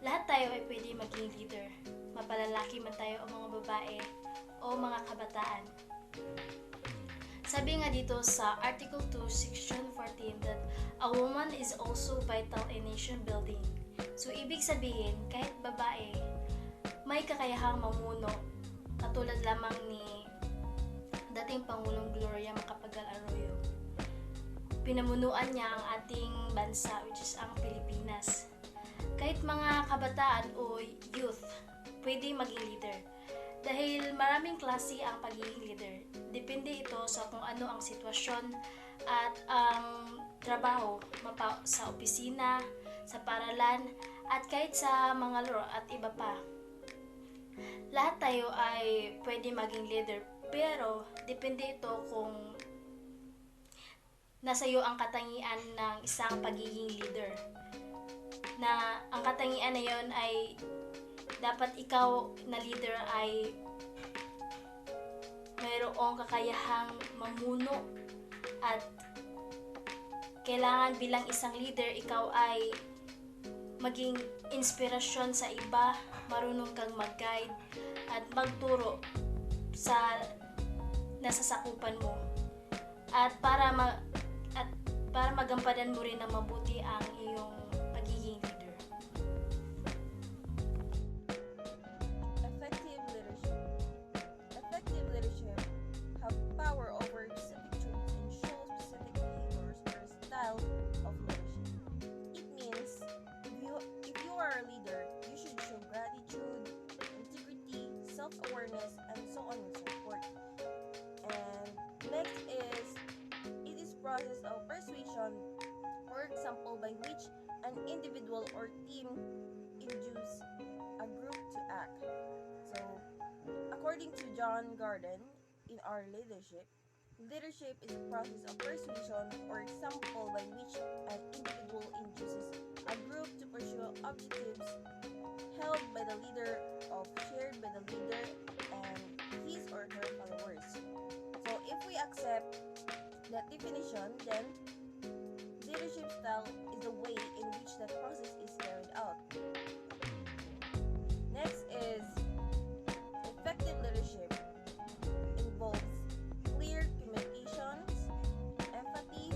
Lahat tayo ay pwede maging leader. Mapalalaki man tayo o mga babae o mga kabataan. Sabi nga dito sa Article 2, Section 14 that a woman is also vital in nation building. So, ibig sabihin, kahit babae, may kakayahang mamuno, katulad lamang ni dating Pangulong Gloria Macapagal Arroyo. Pinamunuan niya ang ating bansa, which is ang Pilipinas. Kahit mga kabataan o youth, pwede maging leader. Dahil maraming klase ang pagiging leader. Depende ito sa kung ano ang sitwasyon at ang trabaho sa opisina, sa paralan, at kahit sa mga laro at iba pa. Lahat tayo ay pwede maging leader, pero depende ito kung nasa iyo ang katangian ng isang pagiging leader. Na ang katangian na yon ay dapat ikaw na leader ay mayroong kakayahang mamuno at kailangan bilang isang leader ikaw ay maging inspirasyon sa iba, marunong kang mag-guide at magturo sa nasasakupan mo at para magampanan mo rin ng mabuti ang iyong pagiging leader. Effective leadership. Effective leadership have power over specific traits and show specific behaviors or style of leadership. It means if you are a leader, you should show gratitude, integrity, self-awareness, and so on and so forth. And next is it is process of persuasion, for example, by which an individual or team induce a group to act. So, according to John Garden, in our leadership, leadership is a process of persuasion, for example, by which an individual induces a group to pursue objectives held by the leader or shared by the leader and his or her followers. So, if we accept that definition, then leadership style is the way in which that process is carried out. Next is effective leadership involves clear communications, empathy,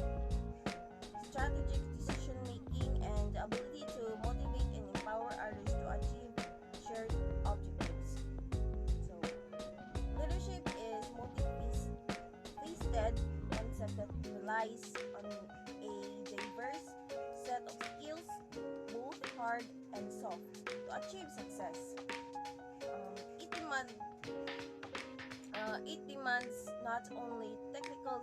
strategic decision making, and the ability to motivate and empower others to achieve shared objectives. So, leadership is multifaceted concept that relies on a diverse set of skills, both hard and soft, to achieve success. It demands not only technical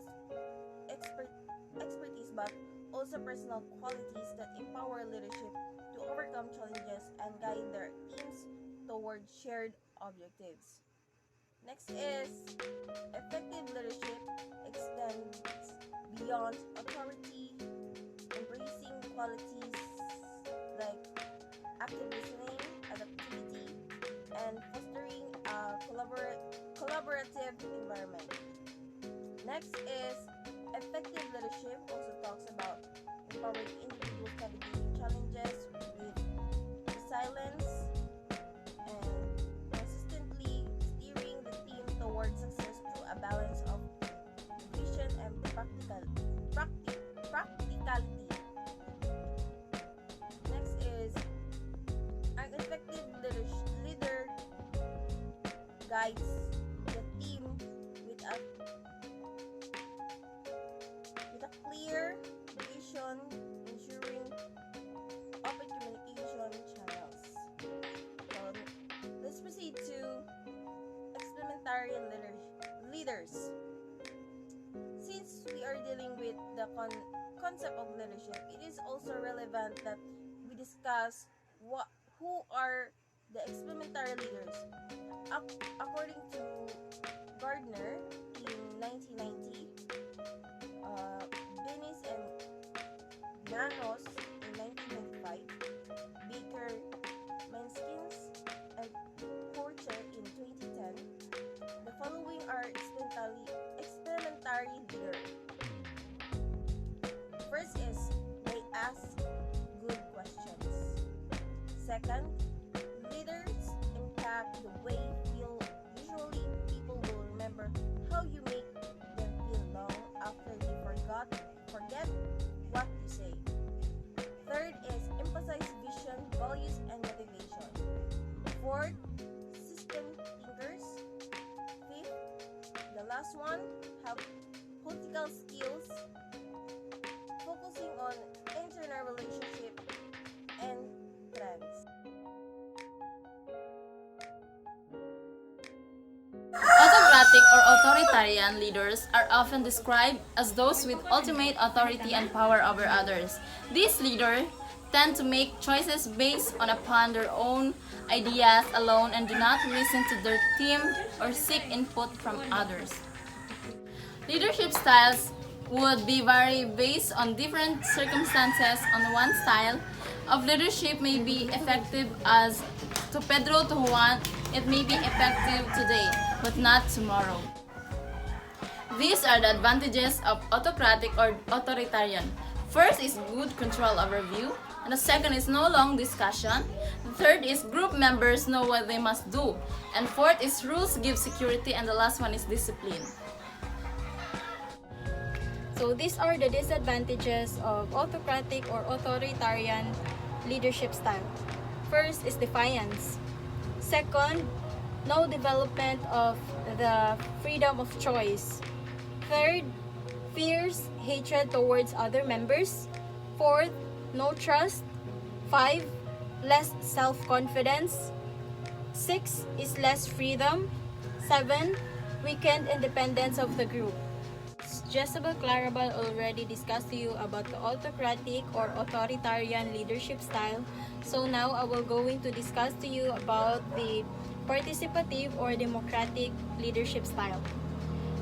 expertise but also personal qualities that empower leadership to overcome challenges and guide their teams toward shared objectives. Next is effective leadership extends beyond authority, embracing qualities like active listening, adaptivity, and fostering a collaborative environment. Next is effective leadership also talks about empowering individuals navigating challenges with resilience and consistently steering the team towards success through a balance of vision and practicality. Next is an effective leader guides the team with a clear vision, ensuring open communication channels. So let's proceed to experimentary leaders. Since we are dealing with the concept of leadership, it is also relevant that we discuss who are the experimentary leaders. According to Gardner in 1990, Benis and Nanos in 1995, Baker, Menskins, and Porter in 2010, the following are experimentary leaders. First is they ask good questions. Second, leaders impact the way you feel. Usually, people will remember how you make them feel long after they forget what you say. Third is emphasize vision, values, and motivation. Fourth, system thinkers. Fifth, the last one, have political skills, focusing on internal relationship and trends. Autocratic or authoritarian leaders are often described as those with ultimate authority and power over others. These leaders tend to make choices based upon their own ideas alone and do not listen to their team or seek input from others. Leadership styles would be vary based on different circumstances. On one style of leadership may be effective as to Pedro to Juan, it may be effective today, but not tomorrow. These are the advantages of autocratic or authoritarian. First is good control overview, and the second is no long discussion. The third is group members know what they must do, and fourth is rules give security, and the last one is discipline. So these are the disadvantages of autocratic or authoritarian leadership style. First is defiance. Second, no development of the freedom of choice. Third, fierce hatred towards other members. Fourth, no trust. 5, less self-confidence. 6 is less freedom. 7, weakened independence of the group. Jezebel Clarabal already discussed to you about the autocratic or authoritarian leadership style. So now I will going to discuss to you about the participative or democratic leadership style.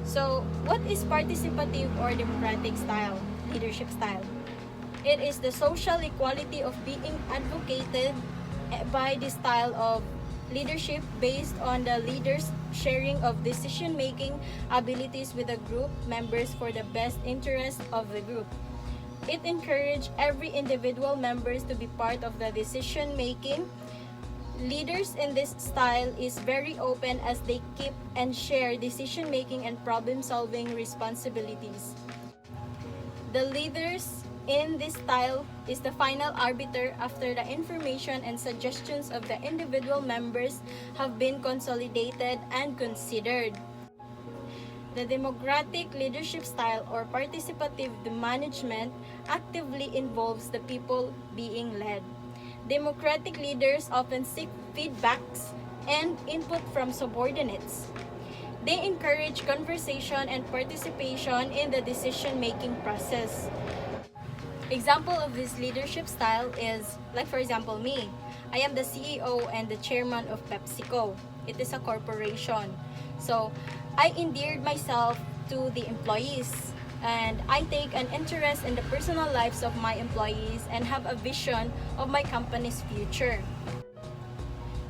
So what is participative or democratic style, leadership style? It is the social equality of being advocated by the style of leadership based on the leaders sharing of decision-making abilities with the group members for the best interest of the group. It encourages every individual members to be part of the decision-making. Leaders in this style is very open as they keep and share decision-making and problem-solving responsibilities. The leaders in this style is the final arbiter after the information and suggestions of the individual members have been consolidated and considered. The democratic leadership style or participative management actively involves the people being led. Democratic leaders often seek feedbacks and input from subordinates. They encourage conversation and participation in the decision-making process. Example of this leadership style is, like for example, me. I am the CEO and the chairman of PepsiCo. It is a corporation. So, I endeared myself to the employees and I take an interest in the personal lives of my employees and have a vision of my company's future.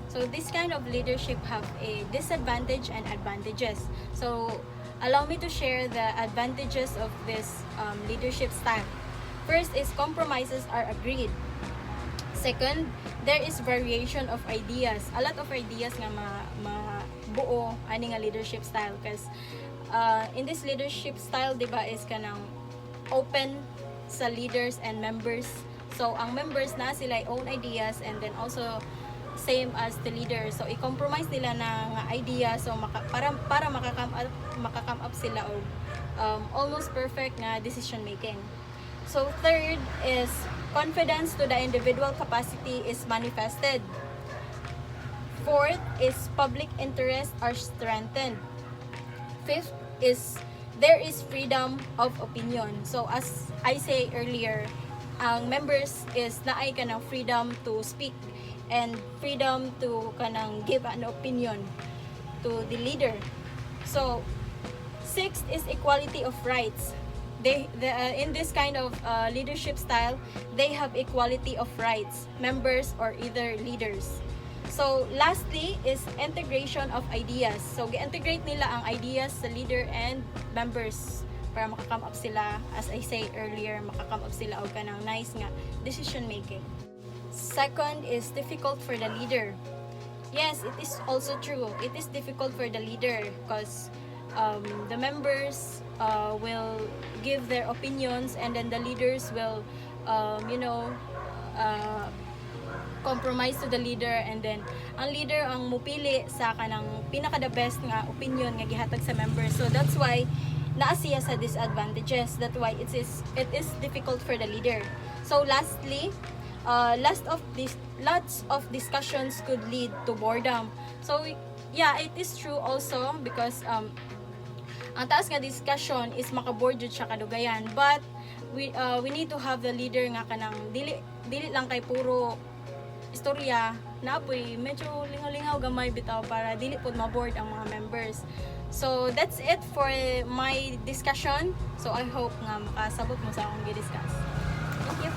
So, this kind of leadership have a disadvantage and advantages. So, allow me to share the advantages of this leadership style. First is compromises are agreed. Second, there is variation of ideas. A lot of ideas nga mabuo ani nga leadership style because in this leadership style, di ba, is kanang open sa leaders and members. So ang members na sila own ideas and then also same as the leader. So i-compromise nila na idea so para makakam up sila og almost perfect nga decision making. So third is confidence to the individual capacity is manifested. Fourth is public interest are strengthened. Fifth is there is freedom of opinion. So as I say earlier, ang members is naay kanang freedom to speak and freedom to kanang give an opinion to the leader. So sixth is equality of rights. In this kind of leadership style, they have equality of rights, members or either leaders. So lastly is integration of ideas. So gi-integrate nila ang ideas sa leader and members para makakam up sila, as I say earlier, makakam up sila og kanang nice nga decision making. Second is difficult for the leader. Yes, it is also true. It is difficult for the leader because the members will give their opinions, and then the leaders will, compromise to the leader, and then ang leader ang mupili sa kanang pinaka the best nga opinion nga gihatag sa members. So that's why naa siya sa disadvantages. That's why it is difficult for the leader. So lastly, lots of discussions could lead to boredom. So yeah, it is true also because ang taas nga discussion is makaboard jud siya kadugayan, but we need to have the leader nga kanang dili lang kay puro istorya na apoy medyo lingaw-lingaw gamay bitaw para dili pud maboard ang mga members. So that's it for my discussion. So I hope nga makasabot mo sa akong gi-discuss. Thank you.